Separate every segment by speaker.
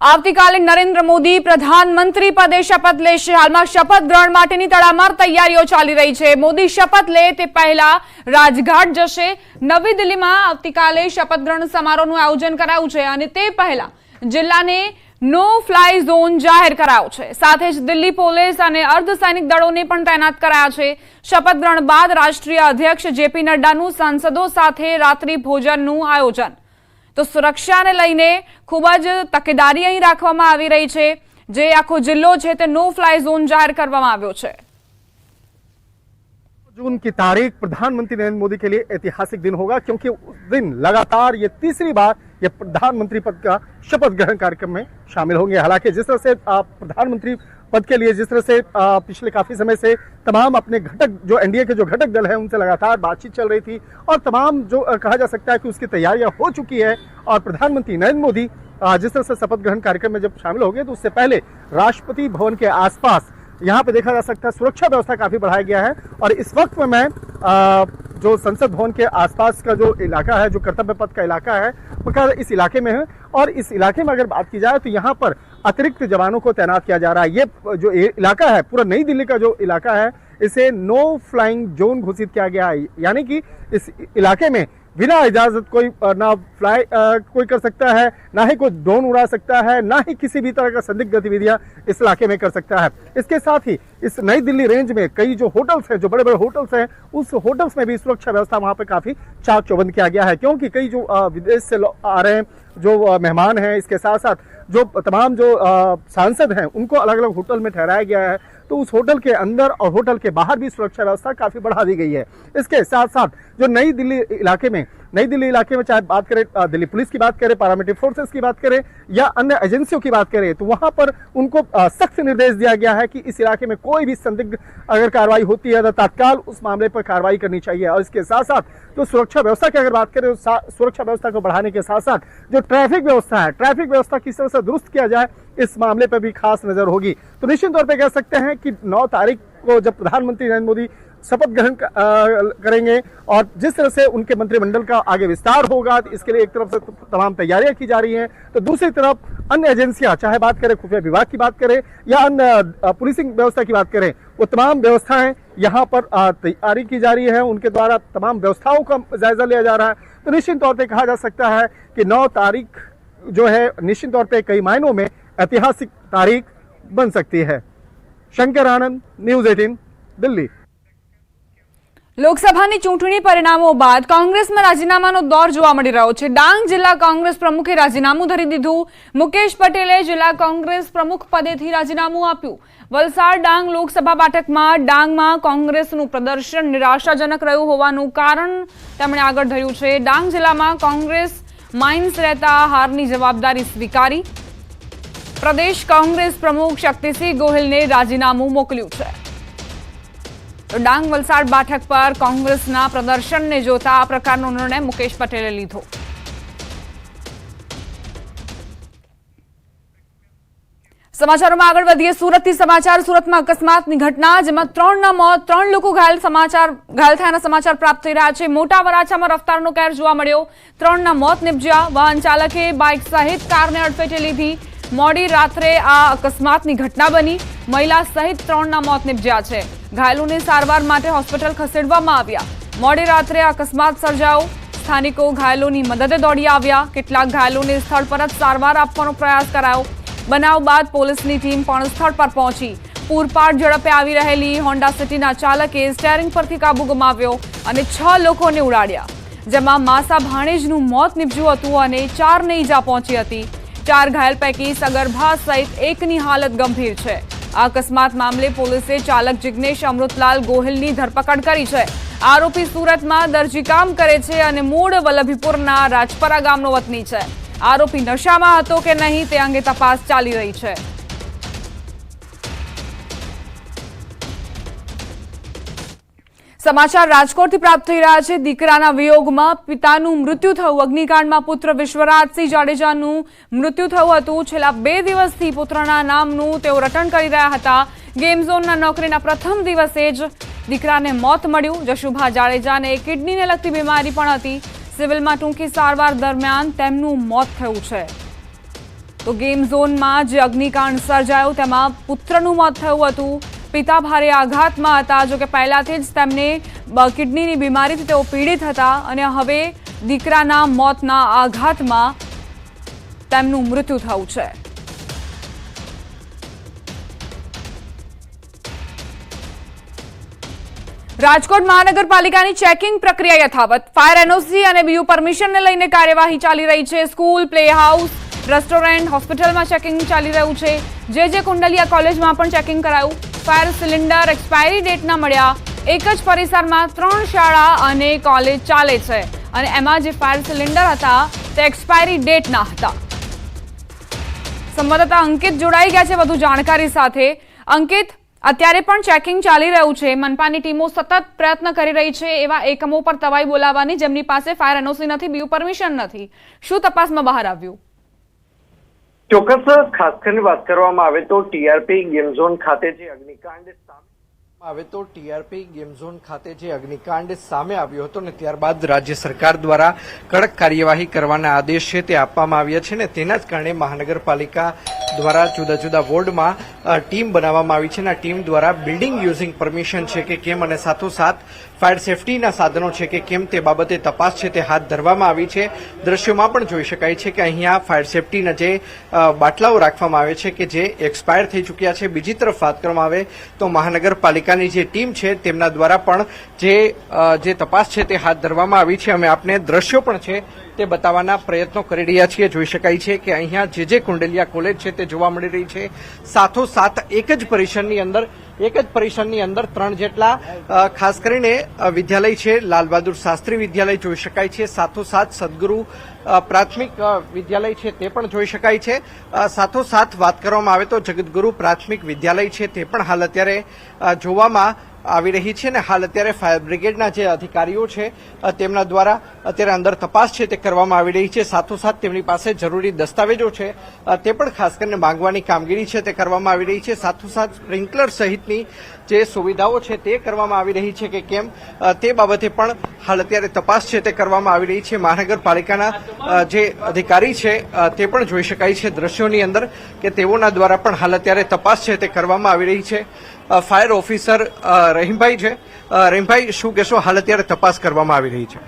Speaker 1: આવતીકાલે નરેન્દ્ર મોદી પ્રધાનમંત્રી પદે શપથ લેશે। હાલમાં શપથ ગ્રહણ માટેની તડામાર તૈયારીઓ ચાલી રહી છે। મોદી શપથ લે તે પહેલા રાજઘાટ જશે। નવી દિલ્હીમાં આવતીકાલે શપથ ગ્રહણ સમારોહનું આયોજન કરાયું છે અને તે પહેલા જિલ્લાને નો ફ્લાય ઝોન જાહેર કરાયો છે। સાથે જ દિલ્હી પોલીસ અને અર્ધસૈનિક દળોને પણ તૈનાત કરાયા છે। શપથ ગ્રહણ બાદ રાષ્ટ્રીય અધ્યક્ષ જેપી નડ્ડાનું સાંસદો સાથે રાત્રિ ભોજનનું આયોજન। તો સુરક્ષાને લઈને ખૂબ જ તકેદારી અહીં રાખવામાં આવી રહી છે। જે આખો જિલ્લો છે તે નો ફ્લાય ઝોન જાહેર કરવામાં આવ્યો છે।
Speaker 2: जून की तारीख प्रधानमंत्री नरेंद्र मोदी के लिए ऐतिहासिक दिन होगा, क्योंकि उस दिन लगातार ये तीसरी बार ये प्रधानमंत्री पद का शपथ ग्रहण कार्यक्रम में शामिल होंगे। हालांकि जिस तरह से प्रधानमंत्री पद के लिए जिस तरह से पिछले काफी समय से तमाम अपने घटक जो एनडीए के जो घटक दल है उनसे लगातार बातचीत चल रही थी और तमाम जो कहा जा सकता है कि उसकी तैयारियां हो चुकी है। और प्रधानमंत्री नरेंद्र मोदी जिस तरह से शपथ ग्रहण कार्यक्रम में जब शामिल हो गए तो उससे पहले राष्ट्रपति भवन के आसपास यहाँ पे देखा जा सकता है सुरक्षा व्यवस्था काफी बढ़ाया गया है। और इस वक्त में मैं जो संसद भवन के आसपास का जो इलाका है, जो कर्तव्य पथ का इलाका है, वो इस इलाके में है। और इस इलाके में अगर बात की जाए तो यहाँ पर अतिरिक्त जवानों को तैनात किया जा रहा है। ये जो इलाका है, पूरा नई दिल्ली का जो इलाका है, इसे नो फ्लाइंग जोन घोषित किया गया है। यानी कि इस इलाके में बिना इजाजत कोई ना फ्लाई कोई कर सकता है, ना ही कोई ड्रोन उड़ा सकता है, ना ही किसी भी तरह का संदिग्ध गतिविधियां इस इलाके में कर सकता है। इसके साथ ही इस नई दिल्ली रेंज में कई जो होटल्स हैं, जो बड़े बड़े होटल्स हैं, उस होटल्स में भी सुरक्षा व्यवस्था वहां पे काफी चाक चौबंद किया गया है। क्योंकि कई जो विदेश से आ रहे हैं जो मेहमान हैं, इसके साथ साथ जो तमाम जो सांसद हैं, उनको अलग अलग होटल में ठहराया गया है। तो उस होटल के अंदर और होटल के बाहर भी सुरक्षा व्यवस्था काफी बढ़ा दी गई है। इसके साथ साथ जो नई दिल्ली इलाके में चाहे बात करें दिल्ली पुलिस की बात करें, पैरामिलिट्री फोर्सेस की बात करें या अन्य एजेंसियों की बात करें, तो वहां पर उनको सख्त निर्देश दिया गया है कि इस इलाके में कोई भी संदिग्ध अगर कार्रवाई होती है तो तत्काल उस मामले पर कार्रवाई करनी चाहिए। और इसके साथ साथ जो सुरक्षा व्यवस्था की अगर बात करें तो सुरक्षा व्यवस्था को बढ़ाने के साथ साथ जो ट्रैफिक व्यवस्था है, ट्रैफिक व्यवस्था किस तरह से दुरुस्त किया जाए, इस मामले पर भी खास नजर होगी। तो निश्चित तौर पर कह सकते हैं कि 9 तारीख को जब प्रधानमंत्री नरेंद्र मोदी शपथ ग्रहण करेंगे और जिस तरह से उनके मंत्रिमंडल का आगे विस्तार होगा, तो इसके लिए एक तरफ से तमाम तैयारियां की जा रही हैं, तो दूसरी तरफ अन्य एजेंसियां, चाहे बात करें खुफिया विभाग की बात करें या अन्य पुलिसिंग व्यवस्था की बात करें, वो तमाम व्यवस्थाएं यहाँ पर तैयारी की जा रही है। उनके द्वारा तमाम व्यवस्थाओं का जायजा लिया जा रहा है। तो निश्चित तौर पर कहा जा सकता है कि 9 तारीख जो है निश्चित तौर पर कई मायनों में ऐतिहासिक तारीख बन सकती है। शंकर आनंद, न्यूज़ 18, दिल्ली।
Speaker 1: લોકસભાની ચૂંટણી પરિણામો બાદ કોંગ્રેસમાં રાજીનામાનો દોર જોવા મળી રહ્યો છે। ડાંગ જિલ્લા કોંગ્રેસ પ્રમુખે રાજીનામું ધરી દીધું। મુકેશ પટેલે જિલ્લા કોંગ્રેસ પ્રમુખ પદેથી રાજીનામું આપ્યું। વલસાડ ડાંગ લોકસભા બેઠકમાં ડાંગમાં કોંગ્રેસનું પ્રદર્શન નિરાશાજનક રહ્યું હોવાનું કારણ તેમણે આગળ ધર્યું છે। ડાંગ જિલ્લામાં કોંગ્રેસ માઇન્સ રહેતા હારની જવાબદારી સ્વીકારી। પ્રદેશ કોંગ્રેસ પ્રમુખ શક્તિસિંહ ગોહિલને રાજીનામું મોકલ્યું છે। તો ડાંગ વલસાડ બેઠક પર કોંગ્રેસના પ્રદર્શનને જોતા આ પ્રકારનો નિર્ણય મુકેશ પટેલે લીધો। સમાચારોમાં આગળ વધીએ। સુરતથી સમાચાર। સુરતમાં અકસ્માતની ઘટના, જેમાં 3ના મોત, 3 લોકો ઘાયલ થયાના સમાચાર પ્રાપ્ત થઈ રહ્યા છે। મોટા વરાછામાં રફતારનો કહેર જોવા મળ્યો। 3ના મોત નિપજ્યા। વાહન ચાલકે બાઇક સહિત કારને અડફેટે લીધી। મોડી રાત્રે આ અકસ્માતની ઘટના બની। મહિલા સહિત 3ના મોત નિપજ્યા છે। ઘાયલોને સારવાર માટે હોસ્પિટલ ખસેડવામાં આવ્યા। મોડી રાત્રે અકસ્માત સર્જાયો। સ્થાનિકો ઘાયલોની મદદે દોડી આવ્યા। કેટલાક ઘાયલોને સ્થળ પર જ સારવાર આપવાનો પ્રયાસ કરાયો। બનાવ બાદ પોલીસની ટીમ પણ સ્થળ પર પહોંચી। પૂરપાટ ઝડપે આવી રહેલી હોન્ડા સિટીના ચાલકે સ્ટીયરિંગ પરથી કાબુ ગુમાવ્યો અને 6 લોકોને ઉડાડ્યા, જેમાં માસા ભાણેજનું મોત નિપજ્યું હતું અને 4ને ઈજા પહોંચી હતી। 4 ઘાયલ પૈકી સગર્ભા સહિત 1ની હાલત ગંભીર છે। આ અકસ્માત મામલે પોલીસે ચાલક જિગ્નેશ અમૃતલાલ ગોહિલની ધરપકડ કરી છે। આરોપી સુરતમાં દરજીકામ કરે છે અને મૂળ વલ્લભીપુરના રાજપરા ગામનો વતની છે। આરોપી નશામાં હતો કે નહીં તે અંગે તપાસ ચાલી રહી છે। સમાચાર રાજકોટથી પ્રાપ્ત થઈ રહ્યા છે। દીકરાના વિયોગમાં પિતાનું મૃત્યુ થયું। અગ્નિકાંડમાં પુત્ર વિશ્વરાજસિંહ જાડેજાનું મૃત્યુ થયું હતું। છેલ્લા 2 દિવસથી પુત્રના નામનું તેઓ રટણ કરી રહ્યા હતા। ગેમ ઝોનના નોકરીના પ્રથમ દિવસે જ દીકરાને મોત મળ્યું। જશુભા જાડેજાને કિડનીને લગતી બીમારી પણ હતી। સિવિલમાં ટૂંકી સારવાર દરમિયાન તેમનું મોત થયું છે। તો ગેમ ઝોનમાં જે અગ્નિકાંડ સર્જાયો તેમાં પુત્રનું મોત થયું હતું. પિતા ભારે આઘાતમાં હતા. જો કે પહેલાથી જ તેમને કિડનીની બીમારીથી તેઓ પીડિત હતા અને હવે દીકરાના મોતના આઘાતમાં તેમનું મૃત્યુ થયું છે. રાજકોટ મહાનગરપાલિકાની ચેકિંગ પ્રક્રિયા યથાવત. ફાયર એનઓસી અને બીયુ પરમિશનને લઈને કાર્યવાહી ચાલી રહી છે. સ્કૂલ, પ્લે હાઉસ, રેસ્ટોરન્ટ, હોસ્પિટલમાં ચેકિંગ ચાલી રહ્યું છે. જે કુંડલિયા કોલેજમાં પણ ચેકિંગ કરાયું. ફાયર સિલિન્ડર એક્સપાયરી ડેટના મળ્યા. એક જ પરિસરમાં 3 શાળા અને કોલેજ ચાલે છે અને એમાં જે ફાયર સિલિન્ડર હતા તે એક્સપાયરી ડેટના હતા. સંવાદદાતા અંકિત જોડાઈ ગયા છે વધુ જાણકારી સાથે. અંકિત, અત્યારે પણ ચેકિંગ ચાલી રહ્યું છે. મનપાની ટીમો સતત પ્રયત્ન કરી રહી છે એવા એકમો પર તવાઈ બોલાવવાની જેમની પાસે ફાયર એનઓસી નથી, બીયુ પરમિશન નથી. શું તપાસમાં બહાર આવ્યું?
Speaker 3: ચોક્કસ ખાસ કરીને વાત કરવામાં આવે તો ટીઆરપી ગેમ ઝોન ખાતે જે અગ્નિકાંડ સામે આવ્યો હતો ને ત્યારબાદ રાજ્ય સરકાર દ્વારા કડક કાર્યવાહી કરવાના આદેશ છે તે આપવામાં આવ્યા છે ને તેના જ કારણે મહાનગરપાલિકા દ્વારા જુદા જુદા વોર્ડમાં ટીમ બનાવવામાં આવી છે અને આ ટીમ દ્વારા બિલ્ડિંગ યુઝિંગ પરમિશન છે કે કેમ અને સાથોસાથ ફાયર સેફટીના સાધનો છે કે કેમ તે બાબતે તપાસ છે તે હાથ ધરવામાં આવી છે. દ્રશ્યોમાં પણ જોઈ શકાય છે કે અહીંયા ફાયર સેફટીના જે બાટલાઓ રાખવામાં આવે છે કે જે એક્સપાયર થઈ ચૂક્યા છે. બીજી તરફ વાત કરવામાં આવે તો મહાનગરપાલિકાની જે ટીમ છે તેમના દ્વારા પણ જે તપાસ છે તે હાથ ધરવામાં આવી છે. અમે આપને દ્રશ્યો પણ છે તે બતાવવાના પ્રયત્નો કરી રહ્યા છીએ. જોઈ શકાય છે કે અહીંયા જે કુંડલિયા કોલેજ છે તે જોવા મળી રહી છે. સાથોસાથ એક જ પરિસરની અંદર 3 જેટલા ખાસ કરીને વિદ્યાલય છે. લાલ બહાદુર શાસ્ત્રી વિદ્યાલય જોઈ શકાય છે. સાથોસાથ સદગુરુ પ્રાથમિક વિદ્યાલય છે તે પણ જોઈ શકાય છે. સાથોસાથ વાત કરવામાં આવે તો જગતગુરુ પ્રાથમિક વિદ્યાલય છે તે પણ હાલ અત્યારે જોવામાં આવી રહી છે ને હાલ અત્યારે ફાયર બ્રિગેડના જે અધિકારીઓ છે તેમના દ્વારા અત્યારે અંદર તપાસ છે તે કરવામાં આવી રહી છે. સાથોસાથ તેમની પાસે જરૂરી દસ્તાવેજો છે તે પણ ખાસ કરીને માંગવાની કામગીરી છે તે કરવામાં આવી રહી છે. સાથોસાથ સ્પ્રિંકલર સહિતની જે સુવિધાઓ છે તે કરવામાં આવી રહી છે કે કેમ તે બાબતે પણ હાલ અત્યારે તપાસ છે તે કરવામાં આવી રહી છે. મહાનગરપાલિકાના જે અધિકારી છે તે પણ જોઈ શકાય છે દ્રશ્યોની અંદર કે તેઓના દ્વારા પણ હાલ અત્યારે તપાસ છે તે કરવામાં આવી રહી છે. ફાયર ઓફિસર રહીમભાઈ છે. રહીમભાઈ, શું કહેશો? હાલ અત્યારે તપાસ કરવામાં આવી રહી છે.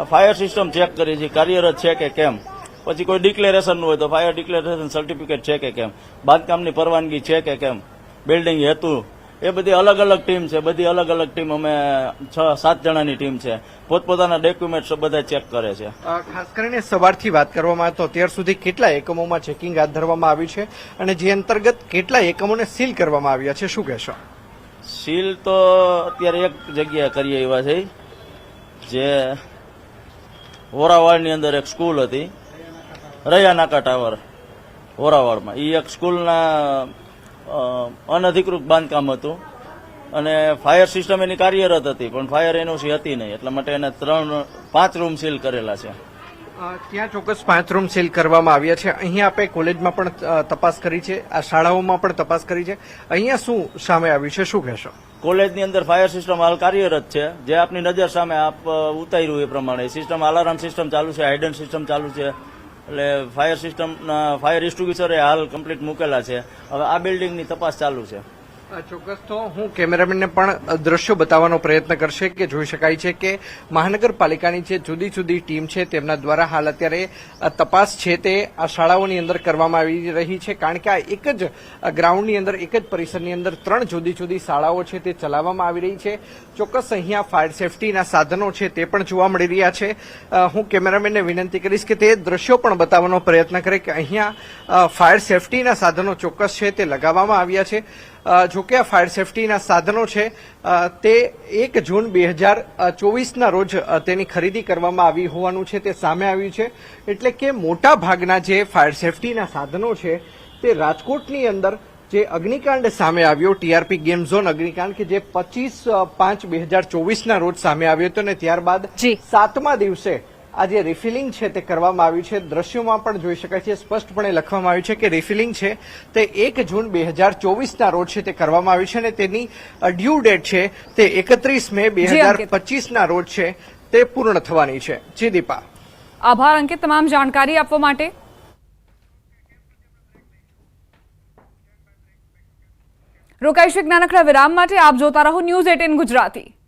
Speaker 4: ફાયર સિસ્ટમ ચેક કરી છે, કાર્યરત છે કે કેમ. પછી કોઈ ડિક્લેરેશન હોય તો ફાયર ડિક્લેરેશન સર્ટિફિકેટ છે કે કેમ, બાંધકામની પરવાનગી છે કે કેમ, બિલ્ડિંગ હેતુ, એ બધી અલગ અલગ ટીમ છે. બધી અલગ અલગ ટીમ, અમે 6-7 જણાની ટીમ છે. પોતપોતાના ડોક્યુમેન્ટ્સ બધા ચેક કરે છે.
Speaker 3: ખાસ કરીને સવારથી વાત કરવામાં આવે તો અત્યાર સુધી કેટલા એકમોમાં ચેકિંગ હાથ ધરવામાં આવ્યું છે અને જે અંતર્ગત કેટલા એકમોને સીલ કરવામાં આવ્યા છે, શું કહેશો?
Speaker 4: સીલ તો અત્યારે એક જગ્યાએ કરીએ એવા છે, જે હોરાવાડની અંદર એક સ્કૂલ હતી, રૈયા નાકા ટાવર હોરાવાડમાં. એ એક સ્કૂલના અનધિકૃત બાંધકામ હતું અને ફાયર સિસ્ટમ એની કાર્યરત હતી પણ ફાયર એનઓસી હતી નહીં, એટલા માટે એને 5 રૂમ સીલ કરેલા છે.
Speaker 3: ત્યાં ચોક્કસ 5 રૂમ સીલ કરવામાં આવ્યા છે. અહીંયા આપણે કોલેજમાં પણ તપાસ કરી છે, આ શાળાઓમાં પણ તપાસ કરી છે. અહીંયા શું સામે આવ્યું છે, શું કહેશો?
Speaker 4: કોલેજની અંદર ફાયર સિસ્ટમ હાલ કાર્યરત છે, જે આપની નજર સામે આપ ઉતાર્યું એ પ્રમાણે સિસ્ટમ, અલાર્મ સિસ્ટમ ચાલુ છે, હાઇડન સિસ્ટમ ચાલુ છે. એટલે ફાયર સિસ્ટમના ફાયર એક્સ્ટિંગ્વિશર હાલ કમ્પ્લીટ મૂકેલા છે. હવે આ બિલ્ડિંગની તપાસ ચાલુ છે.
Speaker 3: ચોક્કસ. તો હું કેમેરામેનને પણ દ્રશ્યો બતાવવાનો પ્રયત્ન કરશે કે જોઈ શકાય છે કે મહાનગરપાલિકાની જે જુદી જુદી ટીમ છે તેમના દ્વારા હાલ અત્યારે તપાસ છે તે આ શાળાઓની અંદર કરવામાં આવી રહી છે. કારણ કે આ એક જ ગ્રાઉન્ડની અંદર, એક જ પરિસરની અંદર 3 જુદી જુદી શાળાઓ છે તે ચલાવવામાં આવી રહી છે. ચોક્કસ અહીંયા ફાયર સેફટીના સાધનો છે તે પણ જોવા મળી રહ્યા છે. હું કેમેરામેનને વિનંતી કરીશ કે તે દ્રશ્યો પણ બતાવવાનો પ્રયત્ન કરે કે અહીંયા ફાયર સેફટીના સાધનો ચોક્કસ છે તે લગાવવામાં આવ્યા છે. જોકે આ ફાયર સેફટીના સાધનો છે તે 1 જૂન 2024ના રોજ તેની ખરીદી કરવામાં આવી હોવાનું છે તે સામે આવ્યું છે. એટલે કે મોટા ભાગના જે ફાયર સેફટીના સાધનો છે તે રાજકોટની અંદર જે અગ્નિકાંડ સામે આવ્યો, ટીઆરપી ગેમ ઝોન અગ્નિકાંડ કે જે 25/5/2024ના રોજ સામે આવ્યો હતો ને ત્યારબાદ 7મા દિવસે આ જે રિફિલિંગ છે તે કરવામાં આવ્યું છે. દ્રશ્યોમાં પણ જોઈ શકાય છે, સ્પષ્ટપણે લખવામાં આવ્યું છે કે રિફિલિંગ છે તે 1 જૂન 2024ના રોજ છે તે કરવામાં આવ્યું છે અને તેની ડ્યુ ડેટ છે તે 31 મે 2025ના રોજ છે તે પૂર્ણ થવાની છે. જી દીપા.
Speaker 1: આભાર અંકિત તમામ જાણકારી આપવા માટે. રોકાઈશું એક નાનકડા વિરામ માટે. આપ જોતા રહો ન્યૂઝ 18 ગુજરાતી.